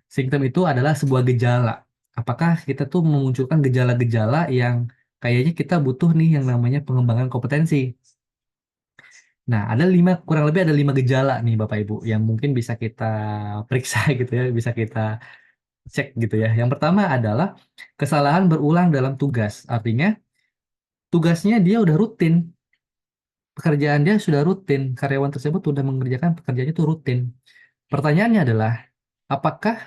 Simptom itu adalah sebuah gejala. Apakah kita tuh memunculkan gejala-gejala yang kayaknya kita butuh nih yang namanya pengembangan kompetensi. Nah, kurang lebih ada 5 gejala nih Bapak Ibu yang mungkin bisa kita periksa gitu ya, bisa kita cek gitu ya. Yang pertama adalah kesalahan berulang dalam tugas. Artinya tugasnya dia udah rutin, pekerjaan dia sudah rutin, karyawan tersebut sudah mengerjakan pekerjaannya itu rutin. Pertanyaannya adalah, apakah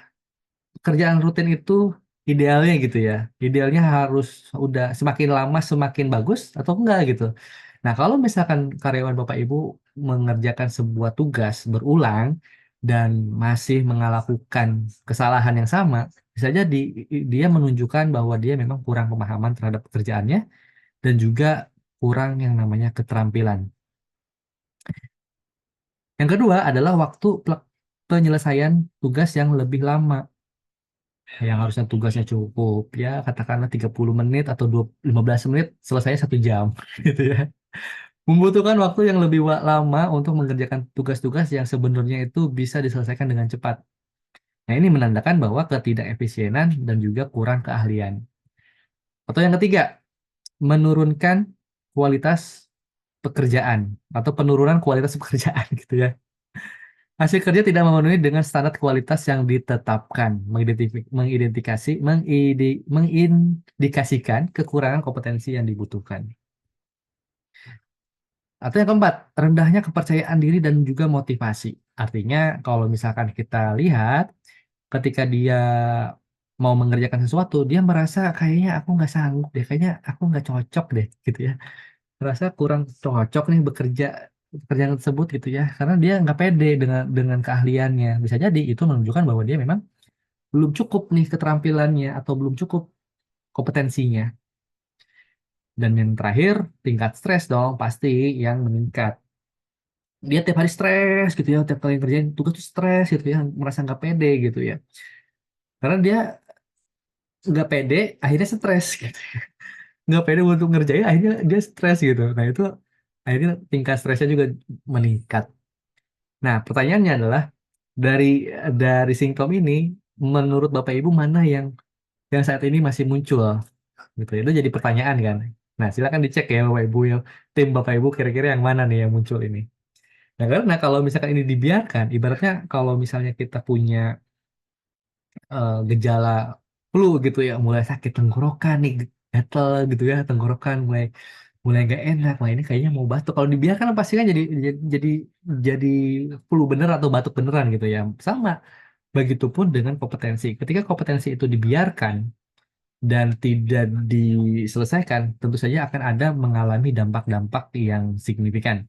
pekerjaan rutin itu idealnya gitu ya? Idealnya harus udah semakin lama semakin bagus atau enggak gitu? Nah, kalau misalkan karyawan Bapak Ibu mengerjakan sebuah tugas berulang dan masih melakukan kesalahan yang sama, bisa jadi dia menunjukkan bahwa dia memang kurang pemahaman terhadap pekerjaannya dan juga kurang yang namanya keterampilan. Yang kedua adalah waktu penyelesaian tugas yang lebih lama. Yang harusnya tugasnya cukup, ya katakanlah 30 menit atau 15 menit, selesai 1 jam gitu ya. Membutuhkan waktu yang lebih lama untuk mengerjakan tugas-tugas yang sebenarnya itu bisa diselesaikan dengan cepat. Nah, ini menandakan bahwa ketidakefisienan dan juga kurang keahlian. Atau yang ketiga, menurunkan kualitas pekerjaan atau penurunan kualitas pekerjaan gitu ya. Hasil kerja tidak memenuhi dengan standar kualitas yang ditetapkan, mengindikasikan kekurangan kompetensi yang dibutuhkan. Atau yang keempat, rendahnya kepercayaan diri dan juga motivasi. Artinya kalau misalkan kita lihat, ketika dia mau mengerjakan sesuatu, dia merasa kayaknya aku nggak sanggup deh, kayaknya aku nggak cocok deh, gitu ya. Merasa kurang cocok nih bekerja pekerjaan tersebut gitu ya, karena dia nggak pede dengan keahliannya. Bisa jadi itu menunjukkan bahwa dia memang belum cukup nih keterampilannya atau belum cukup kompetensinya. Dan yang terakhir, tingkat stres dong pasti yang meningkat. Dia tiap hari stres gitu ya, tiap kali kerjain tugas tuh stres gitu ya, merasa nggak pede gitu ya. Karena dia nggak pede, akhirnya stres gitu. Nggak pede untuk ngerjain, akhirnya dia stres gitu. Nah itu akhirnya tingkat stresnya juga meningkat. Nah pertanyaannya adalah dari dari simptom ini, menurut Bapak Ibu mana yang saat ini masih muncul gitu? Itu jadi pertanyaan kan. Nah silakan dicek ya Bapak Ibu ya, tim Bapak Ibu kira-kira yang mana nih yang muncul ini. Nah karena kalau misalkan ini dibiarkan, ibaratnya kalau misalnya kita punya gejala flu gitu ya, mulai sakit tenggorokan nih, gatel gitu ya, tenggorokan mulai mulai gak enak, wah ini kayaknya mau batuk. Kalau dibiarkan pasti kan jadi jadi flu bener atau batuk beneran gitu ya. Sama, begitupun dengan kompetensi. Ketika kompetensi itu dibiarkan dan tidak diselesaikan, tentu saja akan ada mengalami dampak-dampak yang signifikan.